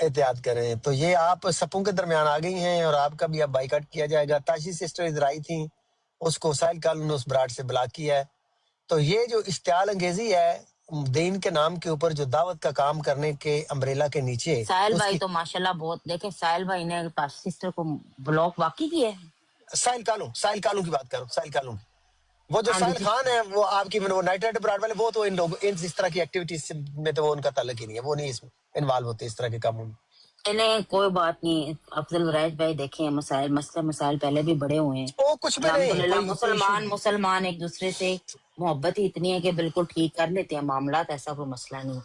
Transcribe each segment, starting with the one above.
احتیاط کریں. تو یہ آپ سپوں کے درمیان آ گئی ہیں اور آپ کا بھی اب بائیکاٹ کیا جائے گا. تاشی سسٹر ادھر آئی تھیں, اس کو ساحل کالو نے اس براڈ سے بلاک کیا ہے. تو یہ جو اشتعال انگیزی ہے دین کے نام کے اوپر, جو دعوت کا کام کرنے کے امبریلا کے نیچے, ساحل اس بھائی کی تو ماشاءاللہ بہت, دیکھیں ساحل بھائی نے تاشی سسٹر کو بلاک واقعی کیا ہے. ساحل کالو کی بات کرو, ساحل کالو. وہ جو ہاں ساحل دوسری خان ہے وہ آپ کی وہ نائٹ رائڈر براڈ والے, وہ تو ان لوگ اس طرح کی ایکٹیویٹیز میں تو وہ ان کا تعلق ہی نہیں ہے, وہ نہیں اس میں انوالو ہوتے اس طرح کے کاموں میں. نہیں کوئی بات نہیں. افضل ورائج بھائی دیکھیں مسائل پہلے بھی بڑے ہوئے ہیں. وہ کچھ بھی نہیں, الحمدللہ کوئی ایشو مسلمان ایک دوسرے سے محبت ہی اتنی ہے کہ بالکل ٹھیک کر لیتے ہیں معاملات, ایسا کوئی مسئلہ نہیں.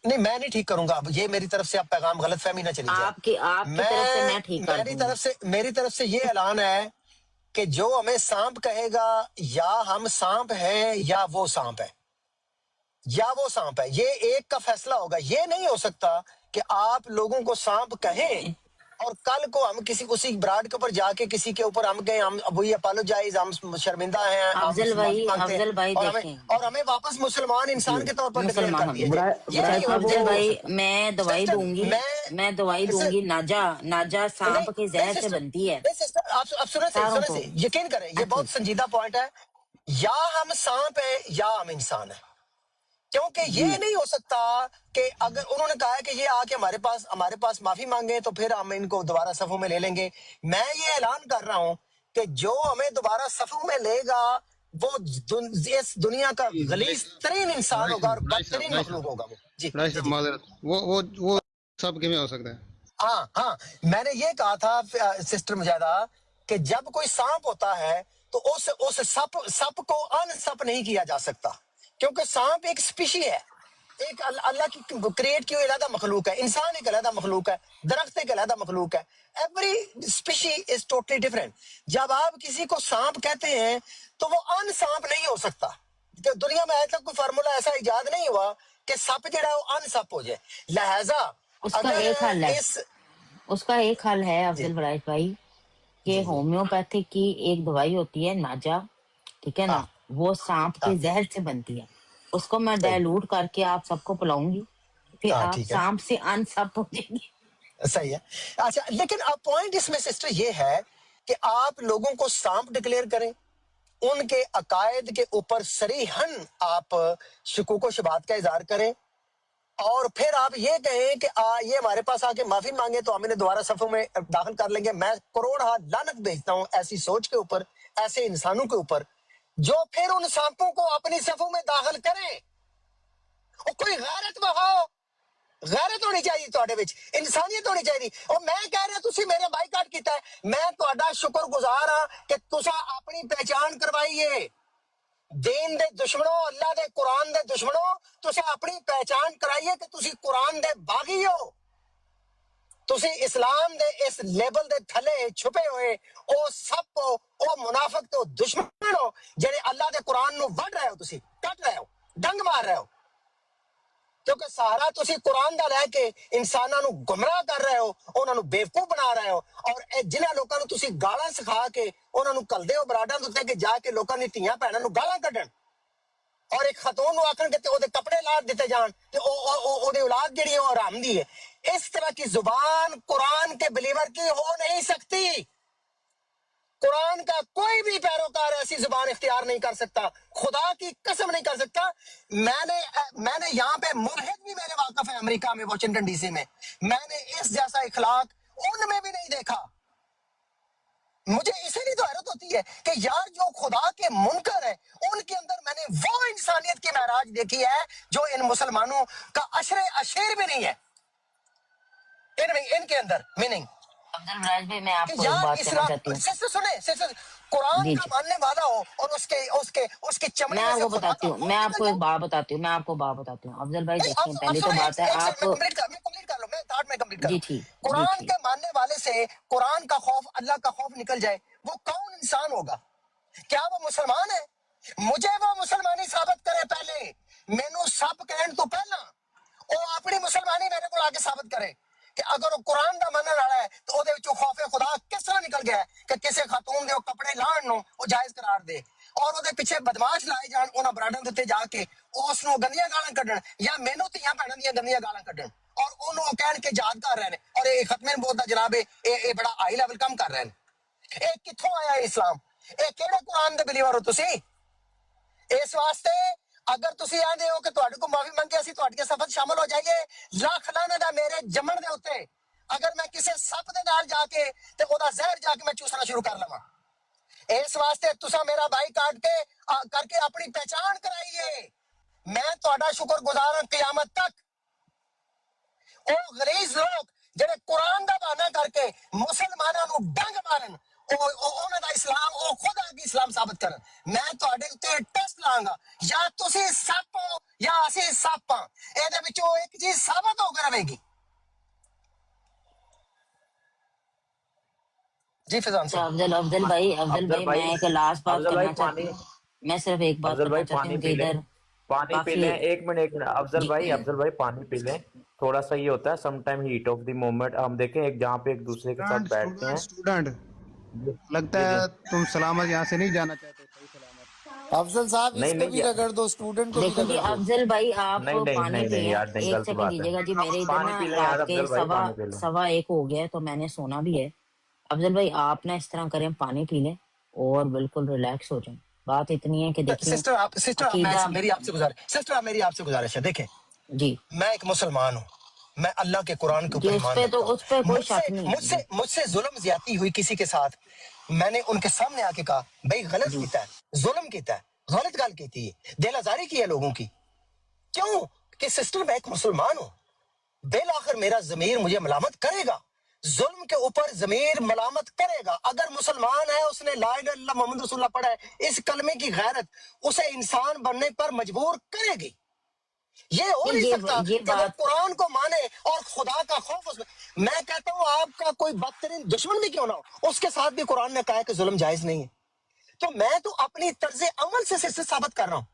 نہیں. میں نہیں ٹھیک کروں گا. اب یہ میری طرف سے آپ پیغام غلط فہمی نہ چلی جائے. آپ کی طرف سے میں ٹھیک کر دوں گی. میری طرف سے یہ اعلان ہے کہ جو ہمیں سانپ کہے گا, یا ہم سانپ ہیں یا وہ سانپ ہے, یہ ایک کا فیصلہ ہوگا. یہ نہیں ہو سکتا کہ آپ لوگوں کو سانپ کہیں اور کل کو ہم اسی براڈ کے اوپر جا کے کسی کے اوپر ہم گئے, ہم وہی اپالوجائز, ہم شرمندہ ہیں, ہم افضل معافی مانگتے ہیں, بھائی دیکھیں اور ہمیں واپس مسلمان انسان کے طور پر ڈکلیئر کر دیا جائے. یہ نہیں ہو افضل بھائی سکتا. میں دوائی سسٹر, دوں گی, ناجا سانپ کے زہر سے بنتی ہے. آپ سنیں سے یقین کریں, یہ بہت سنجیدہ پوائنٹ ہے. یا ہم سانپ ہیں یا ہم انسان ہیں, کیونکہ یہ نہیں ہو سکتا کہ اگر انہوں نے کہا ہے کہ یہ آ کے ہمارے پاس معافی مانگے تو پھر ہم ان کو دوبارہ صفوں میں لے لیں گے. میں یہ اعلان کر رہا ہوں کہ جو ہمیں دوبارہ صفوں میں لے گا وہ اس دنیا کا غلیظ ترین انسان ہوگا اور بدترین مخلوق ہوگا. وہ جی معذرت, وہ سب کیوں ہو سکتا ہے؟ ہاں میں نے یہ کہا تھا سسٹر مجاہدہ کہ جب کوئی سانپ ہوتا ہے تو اس سپ کو ان سپ نہیں کیا جا سکتا, کیونکہ سانپ ایک سپیشی ہے, ایک اللہ کی کریٹ کی علیحدہ مخلوق ہے. انسان ایک علیحدہ مخلوق ہے, درخت ایک علیحدہ مخلوق ہے. Every species is totally different. جب آپ کسی کو سانپ کہتے ہیں تو وہ ان سانپ نہیں ہو سکتا. دنیا میں آج تک کوئی فارمولا ایسا ایجاد نہیں ہوا کہ سپ جڑا ہے وہ ان سپ ہو جائے. لہذا اس کا ایک حل ہے افضل ورائج بھائی, کہ ہومیوپیتھک کی ایک دوائی ہوتی ہے ناجا, ٹھیک ہے نا, وہ سانپ کے زہر سے بنتی ہے. اس کو میں ڈائلوٹ کر کے آپ سب کو پلاؤں گی, پھر آپ سانپ سے ان سپ ہو جائیں گے. صحیح ہے. اچھا, لیکن اب پوائنٹ اس میں سسٹر یہ ہے کہ آپ لوگوں کو سانپ ڈکلیئر کریں, ان کے عقائد کے اوپر صریحاً آپ شکوک و شبہات کا اظہار کریں, اور پھر آپ یہ کہیں کہ یہ ہمارے پاس آ کے معافی مانگے تو ہم انہیں دوبارہ صفوں میں داخل کر لیں گے. میں کروڑ ہاتھ لعنت بھیجتا ہوں ایسی سوچ کے اوپر, ایسے انسانوں کے اوپر جو پھر ان سانپوں کو اپنی صفوں میں داخل کریں. اور کوئی غیرت بہاؤ, غیرت ہونی چاہیے تواڈے وچ, انسانیت ہونی چاہیے. اور میں کہہ رہا تسی میرے بائیکاٹ کیتا ہے, میں تہاڈا شکر گزار ہاں کہ تساں اپنی پہچان کروائیے. دین دے دشمنوں, اللہ دے قرآن دے دشمنوں, تساں اپنی پہچان کرائیے کہ تسی قرآن دے باغی ہو. تسی اسلام دے اس لیبل دے تھلے چھپے ہوئے او سب ہو, او منافق تو دشمن ہو جڑے اللہ دے قرآن نو وڈ رہے ہو, تسی کٹ رہے ہو, ڈنگ مار رہے ہو. کیونکہ سہارا تسی قرآن دا لے کے انساناں نو گمراہ کر رہے ہو, انہاں نو بیوقوف بنا رہے ہو, اور جنہاں لوکاں نو تسی گالاں سکھا کے انہاں نو کلدے ہو براڈاں دے کہ جا کے لوکاں دی تھیاں بہناں نو گالاں کڈن, اور ایک خاتون نو آکھن کہ او دے کپڑے لا دیتے جان تے او دی اولاد جڑی ہے او حرام دی ہے. اس طرح کی زبان قرآن کے بلیور کی ہو نہیں سکتی. قرآن کا کوئی بھی پیروکار ایسی زبان اختیار نہیں کر سکتا, خدا کی قسم نہیں کر سکتا. میں نے یہاں پہ ملحد بھی میرے واقف ہے امریکہ میں, واشنگٹن ڈی سی میں نے اس جیسا اخلاق ان میں بھی نہیں دیکھا. مجھے اسی لیے تو حیرت ہوتی ہے کہ یار جو خدا کے منکر ہیں ان کے اندر میں نے وہ انسانیت کی معراج دیکھی ہے جو ان مسلمانوں کا اشیر بھی نہیں ہے ان کے اندر. میننگ افضل ورائج بھائی, میں آپ کو ایک بات کہنا چاہتی ہوں. سنیں, قرآن کا ماننے والا ہو اور اس کے چمڑے میں آپ کو بتاتی ہوں, میں آپ کو ایک بات بتاتی ہوں. افضل بھائی دیکھیں, پہلی تو بات ہے آپ جی ٹھیک, قرآن کے ماننے والے سے قرآن کا خوف, اللہ کا خوف نکل جائے, وہ کون انسان ہوگا؟ کیا وہ مسلمان ہے؟ مجھے وہ مسلمانی ثابت کرے پہلے, مینوں سب کہن تو پہلا وہ اپنی مسلمانی میرے کو آگے ثابت کرے کہ اگر وہ قرآن دا منن والا ہے تو او دے وچوں خوف خدا کس طرح نکل گیا ہے کہ کسے خاتون دے کپڑے لان نو وہ جائز قرار دے, اور وہ پیچھے بدماش لائے جان انہاں براڈاں دے جا کے اس نو گندیاں گالاں کڈن, یا مینوں تیاں بہناں دیاں گندیاں گالاں کڈن, اور انہوں کہن کے یاد کر رہے ہیں اور یہ ختم نبوت دا جناب یہ بڑا ہائی لیول کم کر رہے ہیں. یہ کتھوں آیا ہے اسلام؟ یہ کہڑے قرآن دے بلیور ہو تسی؟ اس واسطے اگر تسی آندے ہو کہ تہاڈے کو معافی منگے اسی تہاڈی کے صفت شامل ہو جائیے، لاکھ لعنت ہے میرے جمن دے اوتے اگر میں کسے سپ دے نال جا کے تے او دا زہر جا کے میں چوسنا شروع کر لواں. اس واسطے تسا میرا بھائی کاٹ کے کر کے اپنی پہچان کرائیے. میں تہاڈا شکر گزار ہوں قیامت تک. او غلیظ لوگ جڑے قرآن دا بہانہ کر کے مسلماناں نو ڈنگ مارن، انہاں دا اسلام او خود آگے اسلام ثابت کرن. میں تہاڈے تے ٹیسٹ لاں گا، یا تسی سپ ہو یا اسی سپ ہاں. اے دے وچوں ایک چیز ثابت ہو کر رہے گی. جی فضان تو صاحب. افضل بھائی میں ایک لاسٹ بات افضل بھائی کرنا چاہتی ہوں. میں صرف ایک بات افضل کرنا بھائی چاہتی پانی ہوں کہ پی لیں، ادھر پانی پی کافی لیں. ایک منٹ افضل بھائی پانی پی لیں. تھوڑا سا یہ ہوتا ہے some time heat of the moment. ہم دیکھیں ایک جہاں پہ ایک دوسرے کے ساتھ بیٹھتے ہیں. اسٹوڈنٹ لگتا جی جی ہے تم سلامت یہاں سے نہیں جانا چاہتے. صحیح سلامت. افضل صاحب اس نہیں کو نہیں بھی رگڑ دو، اسٹوڈنٹ کو بھی دیکھیں جی رگڑ دو. افضل بھائی آپ نہیں نہیں پانی نہیں نہیں پئیں. یار نہیں، ایک غلط سیکنڈ بات ہے. دیجیے گا جی. میرے ادھر پانی نا پی لیں یار رات کے افضل بھائی، پانی پی لیں. سوا ایک ہو گیا تو میں نے سونا بھی ہے. افضل بھائی آپ نا اس طرح کریں، پانی پی لیں اور بالکل ریلیکس ہو جائیں. بات اتنی ہے کہ دیکھیں سسٹر عقیدہ. میری آپ سے گزارش ہے. دیکھیں جی میں ایک مسلمان ہوں، میں اللہ کے قرآن کے جی اوپر ایمان رکھتا اس پہ ہوں. کوئی شک نہیں ہے. جی مجھ سے ظلم زیادتی ہوئی کسی کے ساتھ، میں نے ان کے سامنے آ کے کہا بھائی غلط جی کیتا ہے، ظلم کیتا ہے، غلط گل کیتی ہے، دل آزاری کی ہے لوگوں کی. کیوں کہ سسٹر میں ایک مسلمان ہوں. بالآخر میرا ضمیر مجھے ملامت کرے گا، ظلم کے اوپر ضمیر ملامت کرے گا. اگر مسلمان ہے، اس نے لا الہ الا اللہ محمد رسول اللہ پڑھا ہے، اس کلمے کی غیرت اسے انسان بننے پر مجبور کرے گی. یہ ہو نہیں سکتا یہ کہ وہ بات قرآن کو مانے اور خدا کا خوف اس میں کہتا ہوں آپ کا کوئی بدترین دشمن بھی کیوں نہ ہو، اس کے ساتھ بھی قرآن نے کہا ہے کہ ظلم جائز نہیں ہے. تو میں تو اپنی طرز عمل سے ثابت کر رہا ہوں،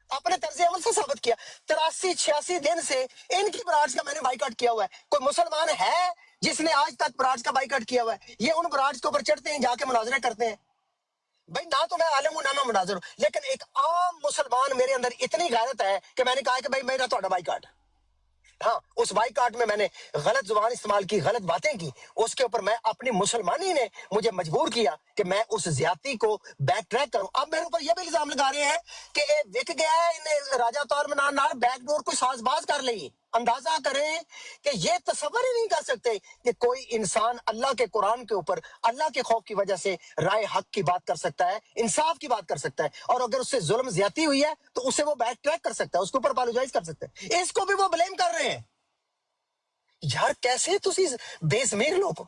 اپنے طرز عمل سے ثابت کیا. 83-86 دن سے ان کی براڈز کا میں نے بائیکاٹ کیا ہوا ہے. کوئی مسلمان ہے جس نے آج تک براڈز کا بائیکاٹ کیا ہوا ہے؟ یہ ان براڈز کے اوپر چڑھتے ہیں، جا کے مناظرے کرتے ہیں. بھائی نہ تو میں عالم ہوں نہ میں مناظر ہوں، لیکن ایک عام مسلمان میرے اندر اتنی غیرت ہے کہ میں نے کہا کہ بھائی میرا تھوڑا بائیکاٹ. ہاں اس بائیکاٹ میں نے غلط زبان استعمال کی، غلط باتیں کی، اس کے اوپر میں اپنی مسلمانی نے مجھے مجبور کیا کہ میں اس زیادتی کو بیک ٹریک کروں. اب میرے اوپر یہ بھی الزام لگا رہے ہیں کہ اے وک گیا ہے، انہیں راجہ طور میں نہ بیک ڈور کوئی ساز باز کر لی. اندازہ کریں کہ یہ تصور ہی نہیں کر سکتے کہ کوئی انسان اللہ کے قرآن کے اوپر اللہ کے خوف کی وجہ سے رائے حق کی بات کر سکتا ہے، انصاف کی بات کر سکتا ہے، اور اگر اس سے ظلم زیادتی ہوئی ہے تو اسے وہ بیک ٹریک کر سکتا ہے، اس کے اوپر اپالوجائز کر سکتا ہے. اس کو بھی وہ بلیم کر رہے ہیں. یار کیسے تسی بے ضمیر لوگ ہو.